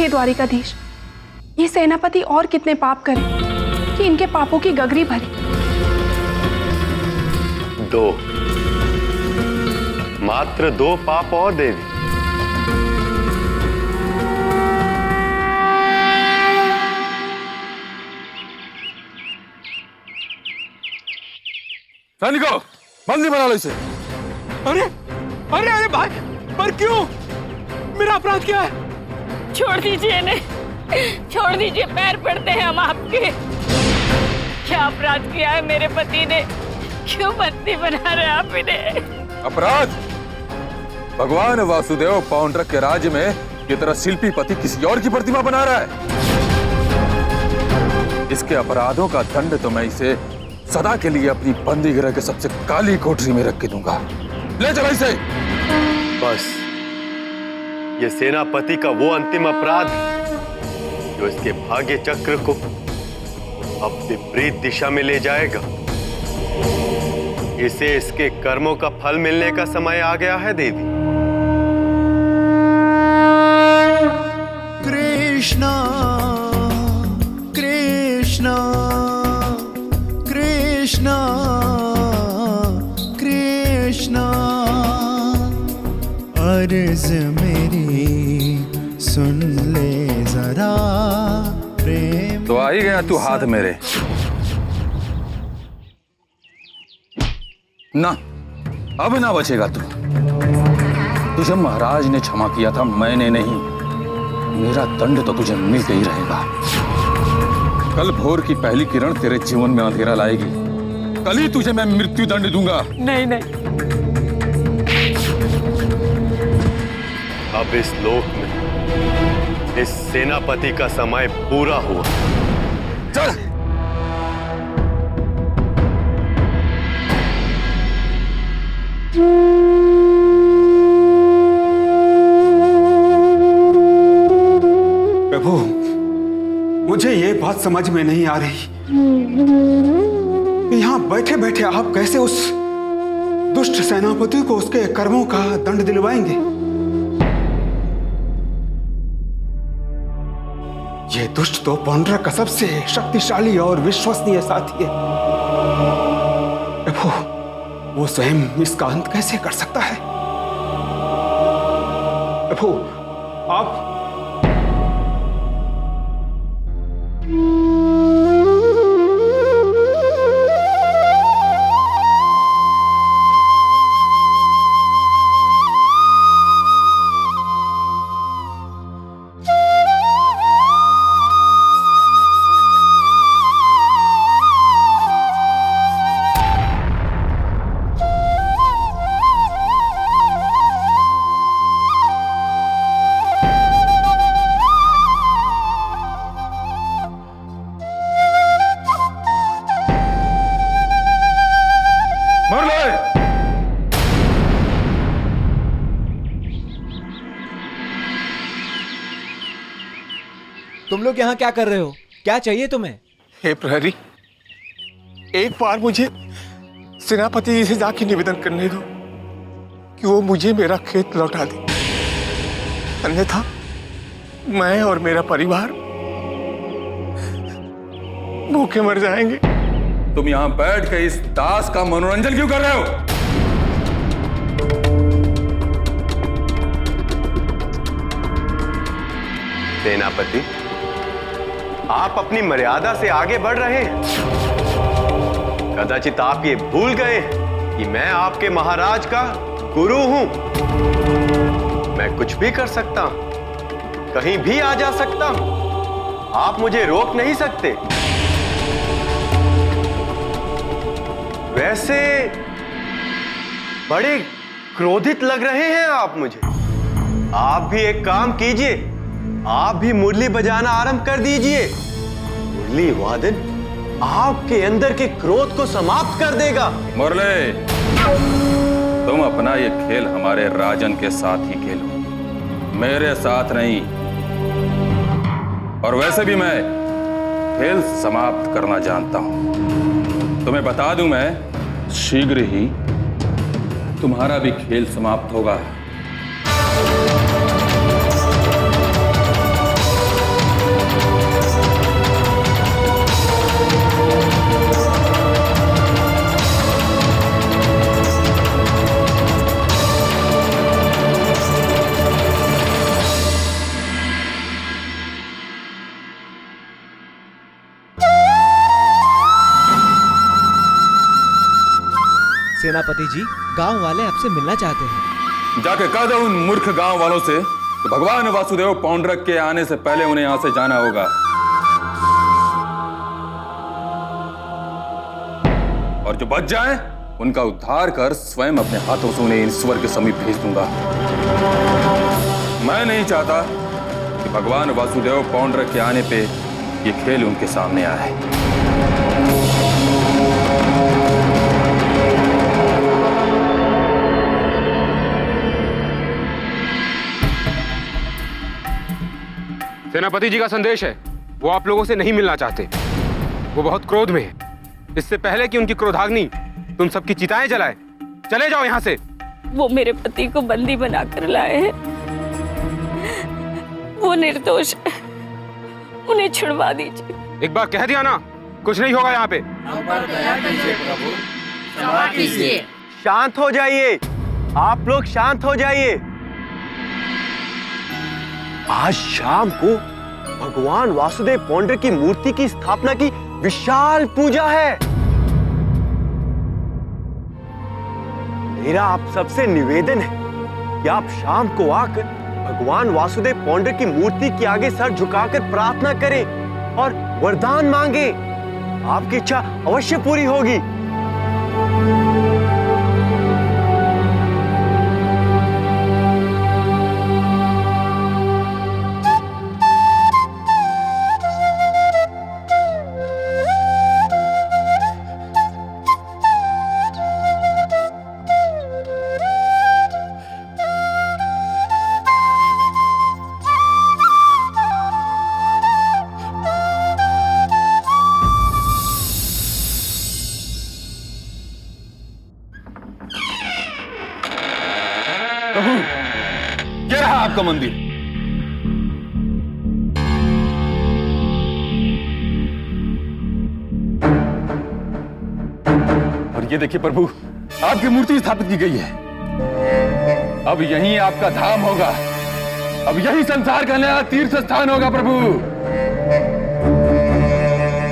हे द्वारिकाधीश, ये सेनापति और कितने पाप करे कि इनके पापों की गगरी भरी। मात्र 2 पाप और देवी। सैनिकों, बंदी बना लो इसे। अरे अरे अरे भाई, पर क्यों? मेरा अपराध क्या है? छोड़ दीजिए इन्हें, छोड़ दीजिए, पैर पड़ते हैं हम आपके। क्या अपराध किया है मेरे पति ने? क्यों बंदी बना रहे आप इन्हें? अपराध? भगवान वासुदेव पौंड्रक के राज्य में ये तरह शिल्पी पति किसी और की प्रतिमा बना रहा है। इसके अपराधों का दंड तो मैं इसे सदा के लिए अपनी बंदी गृह के सबसे काली कोठरी में रख के दूंगा। ले चलो इसे। बस ये सेनापति का वो अंतिम अपराध है जो इसके भाग्य चक्र को अब विपरीत दिशा में ले जाएगा। इसे इसके कर्मों का फल मिलने का समय आ गया है देवी। कृष्णा कृष्णा कृष्णा कृष्णा, अर्ज मेरी सुन ले जरा प्रेम। तो आ ही गया तू हाथ मेरे। ना, अब ना बचेगा तू। तुझे महाराज ने क्षमा किया था, मैंने नहीं। मेरा दंड तो तुझे मिल के ही रहेगा। कल भोर की पहली किरण तेरे जीवन में अंधेरा लाएगी। कल ही तुझे मैं मृत्यु दंड दूंगा। नहीं नहीं, अब इस लोक में इस सेनापति का समय पूरा हुआ। चल। प्रभु, मुझे ये बात समझ में नहीं आ रही कि यहाँ बैठे बैठे आप कैसे उस दुष्ट सेनापति को उसके कर्मों का दंड दिलवाएंगे। ये दुष्ट तो पौंड्रक का सबसे शक्तिशाली और विश्वसनीय साथी है। प्रभु, वो स्वयं इसका अंत कैसे कर सकता है? प्रभु, आप तुम लोग यहाँ क्या कर रहे हो? क्या चाहिए तुम्हें? हे प्रहरी, एक बार मुझे सेनापति जी से जाके निवेदन करने दो कि वो मुझे मेरा खेत लौटा दे, अन्यथा मैं और मेरा परिवार भूखे मर जाएंगे। तुम यहाँ बैठ के इस दास का मनोरंजन क्यों कर रहे हो? सेनापति, आप अपनी मर्यादा से आगे बढ़ रहे हैं। कदाचित आप ये भूल गए कि मैं आपके महाराज का गुरु हूं। मैं कुछ भी कर सकता हूं, कहीं भी आ जा सकता हूं। आप मुझे रोक नहीं सकते। वैसे बड़े क्रोधित लग रहे हैं आप मुझे। आप भी एक काम कीजिए, आप भी मुरली बजाना आरंभ कर दीजिए। मुरली वादन आपके अंदर के क्रोध को समाप्त कर देगा। मुरली, तुम अपना ये खेल हमारे राजन के साथ ही खेलो, मेरे साथ नहीं। और वैसे भी मैं खेल समाप्त करना जानता हूं। तुम्हें बता दूं, मैं शीघ्र ही तुम्हारा भी खेल समाप्त होगा। सेनापति जी, गांव वाले आपसे मिलना चाहते हैं। जाके कह दो उन मूर्ख गांव वालों से कि भगवान वासुदेव पौंड्रक के आने से पहले उन्हें यहां से जाना होगा। और जो बच जाए उनका उद्धार कर स्वयं अपने हाथों से उन्हें ईश्वर के समीप भेज दूंगा। मैं नहीं चाहता कि भगवान वासुदेव पौंड्रक के आने पे ये खेल उनके सामने आए। सेनापति जी का संदेश है, वो आप लोगों से नहीं मिलना चाहते। वो बहुत क्रोध में है। इससे पहले कि उनकी क्रोधाग्नि तुम सबकी चिताएं जलाए, चले जाओ यहाँ से। वो मेरे पति को बंदी बनाकर लाए हैं। वो निर्दोष है, उन्हें छुड़वा दीजिए। एक बार कह दिया ना, कुछ नहीं होगा यहाँ पे। शांत हो जाइए, आप लोग शांत हो जाइए। आज शाम को भगवान वासुदेव पौंड्रक की मूर्ति की स्थापना की विशाल पूजा है। मेरा आप सबसे निवेदन है कि आप शाम को आकर भगवान वासुदेव पौंड्रक की मूर्ति के आगे सर झुकाकर प्रार्थना करें और वरदान मांगे। आपकी इच्छा अवश्य पूरी होगी। क्या रहा आपका मंदिर? और ये देखिए प्रभु, आपकी मूर्ति स्थापित की गई है। अब यहीं आपका धाम होगा, अब यही संसार का नया तीर्थ स्थान होगा प्रभु।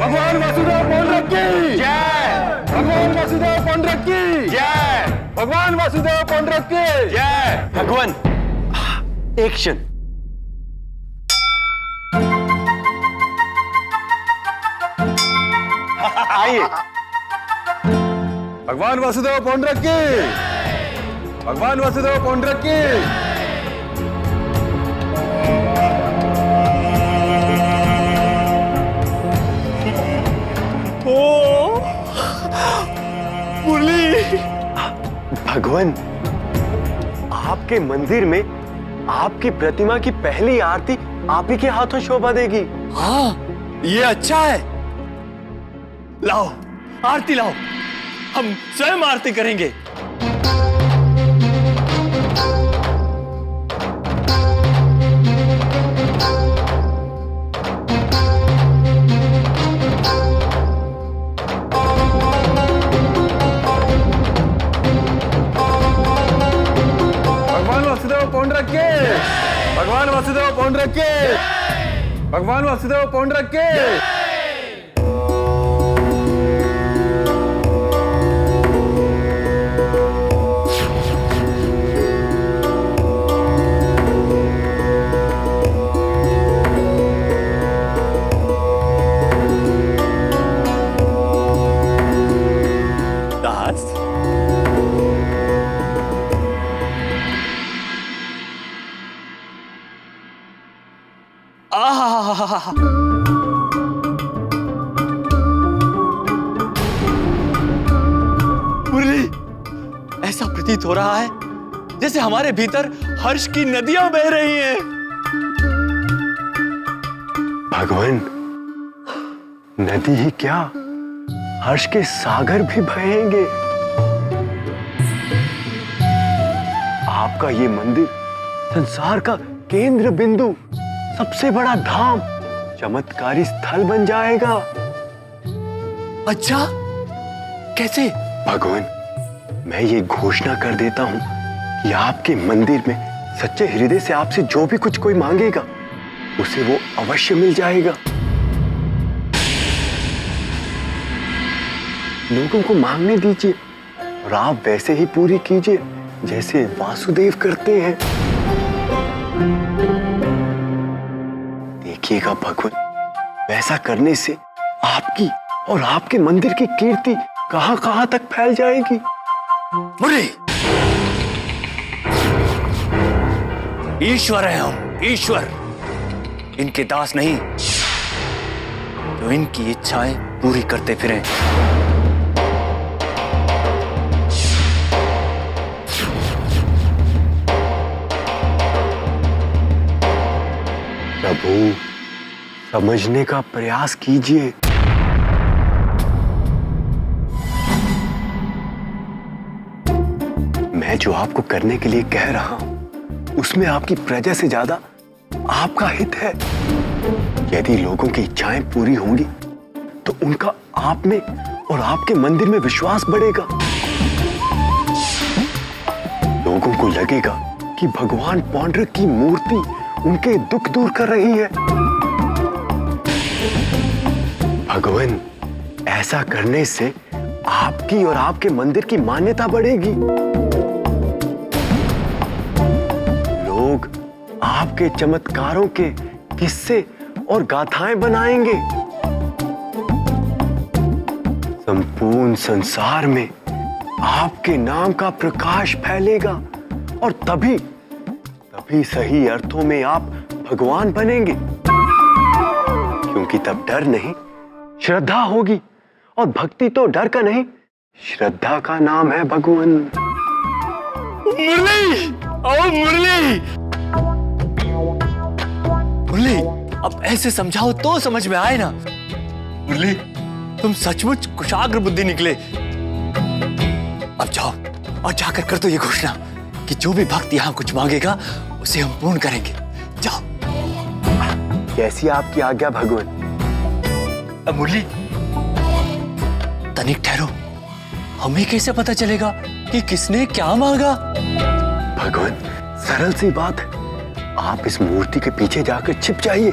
भगवान वासुदेव पौंड्रक की जय, भगवान वासुदेव पौंड्रक की जय, भगवान वासुदेव पौंड्रक की जय। भगवान, एक्शन। आइए। भगवान वासुदेव पौंड्रक की, भगवान वासुदेव पौंड्रक की। भगवान, आपके मंदिर में आपकी प्रतिमा की पहली आरती आप ही के हाथों शोभा देगी। हाँ, ये अच्छा है। लाओ, आरती लाओ, हम स्वयं आरती करेंगे। भगवान वासुदेव पौंड्रक के, भगवान वासुदेव पौंड्रक के, भगवान वासुदेव पौंड्रक के। दास, आहा, मुरली, ऐसा प्रतीत हो रहा है जैसे हमारे भीतर हर्ष की नदियां बह रही हैं। भगवान, नदी ही क्या, हर्ष के सागर भी बहेंगे। आपका ये मंदिर संसार का केंद्र बिंदु, सबसे बड़ा धाम, चमत्कारी स्थल बन जाएगा। अच्छा, कैसे? भगवान, मैं ये घोषणा कर देता हूं कि आपके मंदिर में सच्चे हृदय से आपसे जो भी कुछ कोई मांगेगा उसे वो अवश्य मिल जाएगा। लोगों को मांगने दीजिए, और आप वैसे ही पूरी कीजिए जैसे वासुदेव करते हैं। देखिएगा भगवान, वैसा करने से आपकी और आपके मंदिर की कीर्ति कहां कहां तक फैल जाएगी। मुरली, ईश्वर है हम, ईश्वर, इनके दास नहीं जो इनकी इच्छाएं पूरी करते फिरें। प्रभु, समझने का प्रयास कीजिए। मैं जो आपको करने के लिए कह रहा हूं उसमें आपकी प्रजा से ज्यादा आपका हित है। यदि लोगों की इच्छाएं पूरी होंगी तो उनका आप में और आपके मंदिर में विश्वास बढ़ेगा। लोगों को लगेगा कि भगवान पौंड्रक की मूर्ति उनके दुख दूर कर रही है। भगवान, ऐसा करने से आपकी और आपके मंदिर की मान्यता बढ़ेगी। लोग आपके चमत्कारों के किस्से और गाथाएं बनाएंगे। संपूर्ण संसार में आपके नाम का प्रकाश फैलेगा और तभी सही अर्थों में आप भगवान बनेंगे। क्योंकि तब डर नहीं, श्रद्धा होगी, और भक्ति तो डर का नहीं, श्रद्धा का नाम है भगवान। मुरली, ओ मुरली, मुरली, अब ऐसे समझाओ तो समझ में आए ना। मुरली, तुम सचमुच कुशाग्र बुद्धि निकले। अब जाओ और जाकर कर दो ये घोषणा कि जो भी भक्त यहाँ कुछ मांगेगा उसे हम पूर्ण करेंगे। जाओ। कैसी आपकी आज्ञा भगवान। अब मुरली, तनिक ठहरो, हमें कैसे पता चलेगा कि किसने क्या मांगा? भगवान, सरल सी बात है, आप इस मूर्ति के पीछे जाकर छिप जाइए,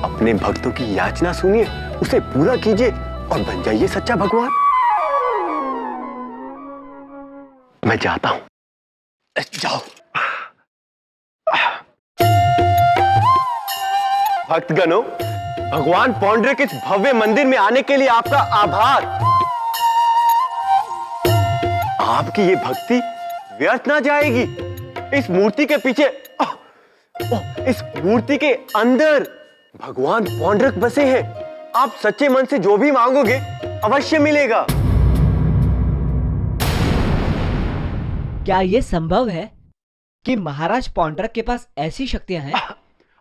अपने भक्तों की याचना सुनिए, उसे पूरा कीजिए और बन जाइए सच्चा भगवान। मैं जाता हूं। जाओ। भक्तगणों, भगवान पौंड्रक इस भव्य मंदिर में आने के लिए आपका आभार। आपकी ये भक्ति व्यर्थ ना जाएगी। इस मूर्ति के पीछे, इस मूर्ति के अंदर भगवान पौंड्रक बसे हैं। आप सच्चे मन से जो भी मांगोगे अवश्य मिलेगा। क्या यह संभव है कि महाराज पौंड्रक के पास ऐसी शक्तियां हैं?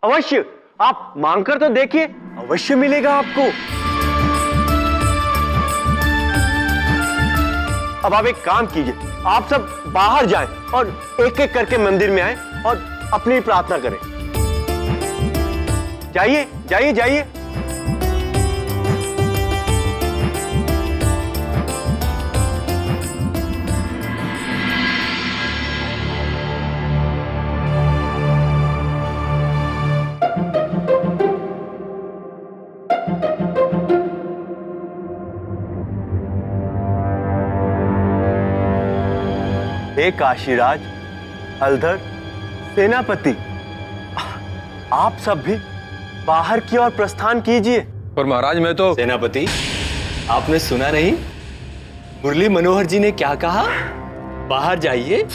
अवश्य, आप मांगकर तो देखिए, अवश्य मिलेगा आपको। अब आप एक काम कीजिए, आप सब बाहर जाएं और एक एक करके मंदिर में आएं और अपनी प्रार्थना करें। जाइए जाइए जाइए। हे काशीराज, हलधर, सेनापति, आप सब भी बाहर की ओर प्रस्थान कीजिए। पर महाराज, मैं तो। सेनापति, आपने सुना नहीं मुरली मनोहर जी ने क्या कहा? बाहर जाइए।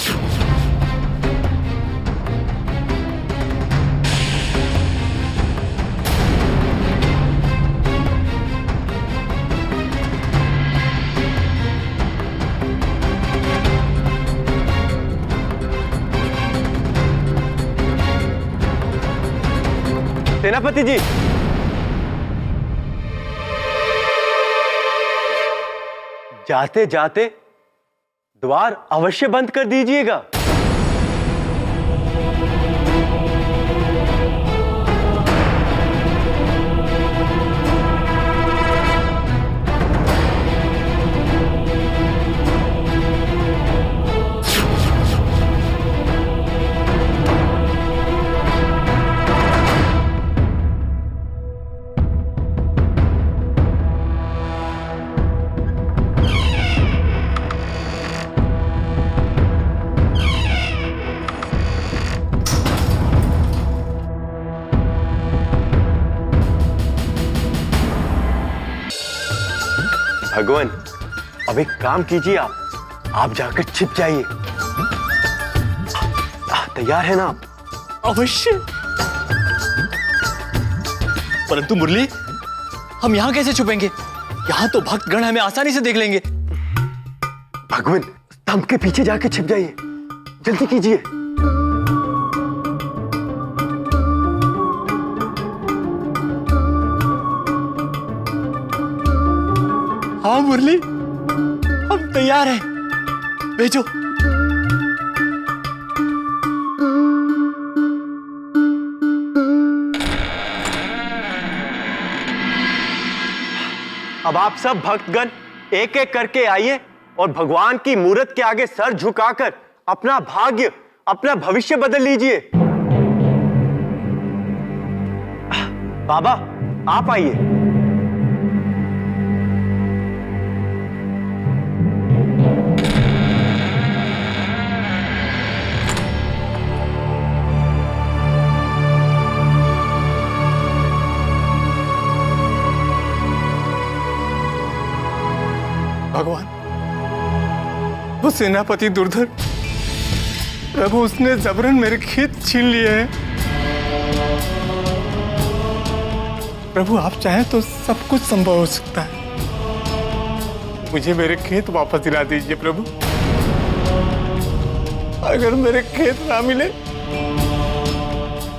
सेनापति जी, जाते जाते द्वार अवश्य बंद कर दीजिएगा। भगवान, अब एक काम कीजिए, आप जाकर छिप जाइए। तैयार है ना आप? अवश्य। परंतु मुरली, हम यहाँ कैसे छुपेंगे? यहाँ तो भक्तगण हमें आसानी से देख लेंगे। भगवान, स्तंभ के पीछे जाके छिप जाइए, जल्दी कीजिए। हाँ मुरली, हम तैयार हैं। भेजो। अब आप सब भक्तगण एक एक करके आइए और भगवान की मूर्त के आगे सर झुकाकर अपना भाग्य, अपना भविष्य बदल लीजिए। बाबा, आप आइए। भगवान, वो सेनापति दुर्धर, प्रभु उसने जबरन मेरे खेत छीन लिए हैं। प्रभु आप चाहें तो सब कुछ संभव हो सकता है। मुझे मेरे खेत वापस दिला दीजिए प्रभु। अगर मेरे खेत ना मिले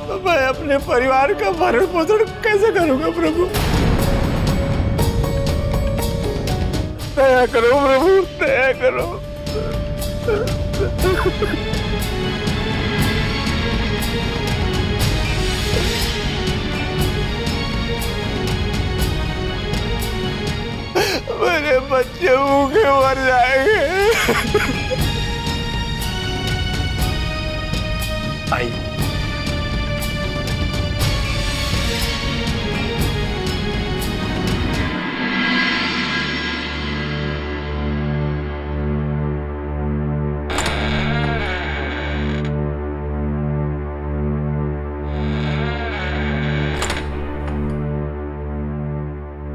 तो मैं अपने परिवार का भरण पोषण कैसे करूंगा प्रभु? दया करो प्रभु, दया करो। मेरे बच्चे भूखे मर जाएंगे। आइए।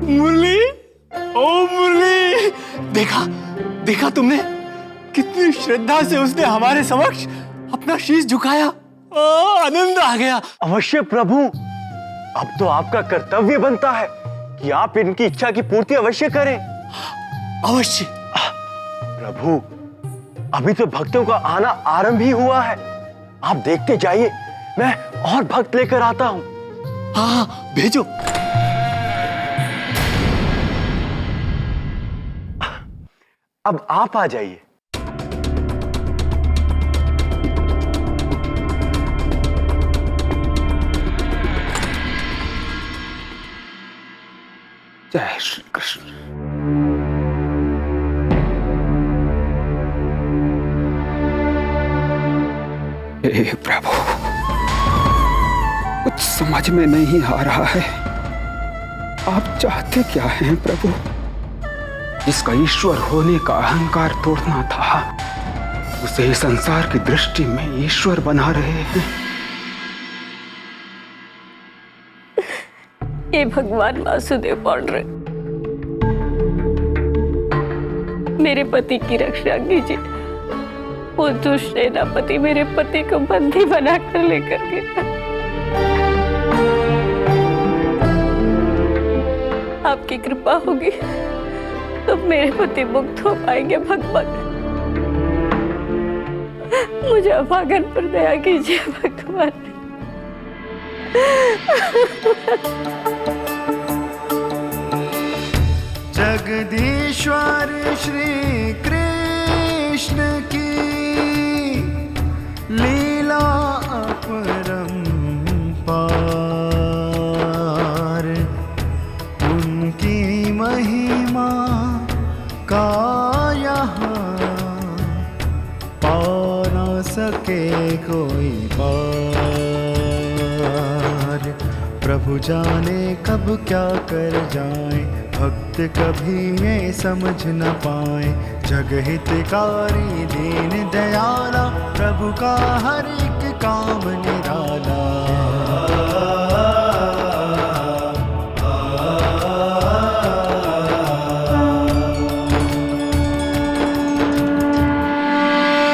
मुरली, ओ मुरली, देखा तुमने? कितनी श्रद्धा से उसने हमारे समक्ष अपना शीश झुकाया। आनंद आ गया। अवश्य प्रभु, अब तो आपका कर्तव्य बनता है कि आप इनकी इच्छा की पूर्ति अवश्य करें। अवश्य। प्रभु, अभी तो भक्तों का आना आरंभ ही हुआ है। आप देखते जाइए, मैं और भक्त लेकर आता हूं। हाँ, भेजो। अब आप आ जाइए। जय श्री कृष्ण। हे प्रभु, कुछ समझ में नहीं आ रहा है। आप चाहते क्या हैं प्रभु? जिसका ईश्वर होने का अहंकार तोड़ना था, उसे इस संसार की दृष्टि में ईश्वर बना रहे हैं। हे भगवान वासुदेव पौंड्रक, मेरे पति की रक्षा कीजिए। वो दुष्ट सेनापति मेरे पति को बंदी बनाकर लेकर गया। आपकी कृपा होगी तो मेरे पति मुक्त हो पाएंगे। भगवान, मुझे अभागन पर दया कीजिए भगवान। जगदीश्वर श्री कृष्ण की लीला अपरंपार, उनकी महिमा का यहाँ पा न सके कोई पार। प्रभु जाने कब क्या कर जाए, भक्त कभी ये समझ न पाए। जग हितकारी दीन दयाला, प्रभु का हर एक काम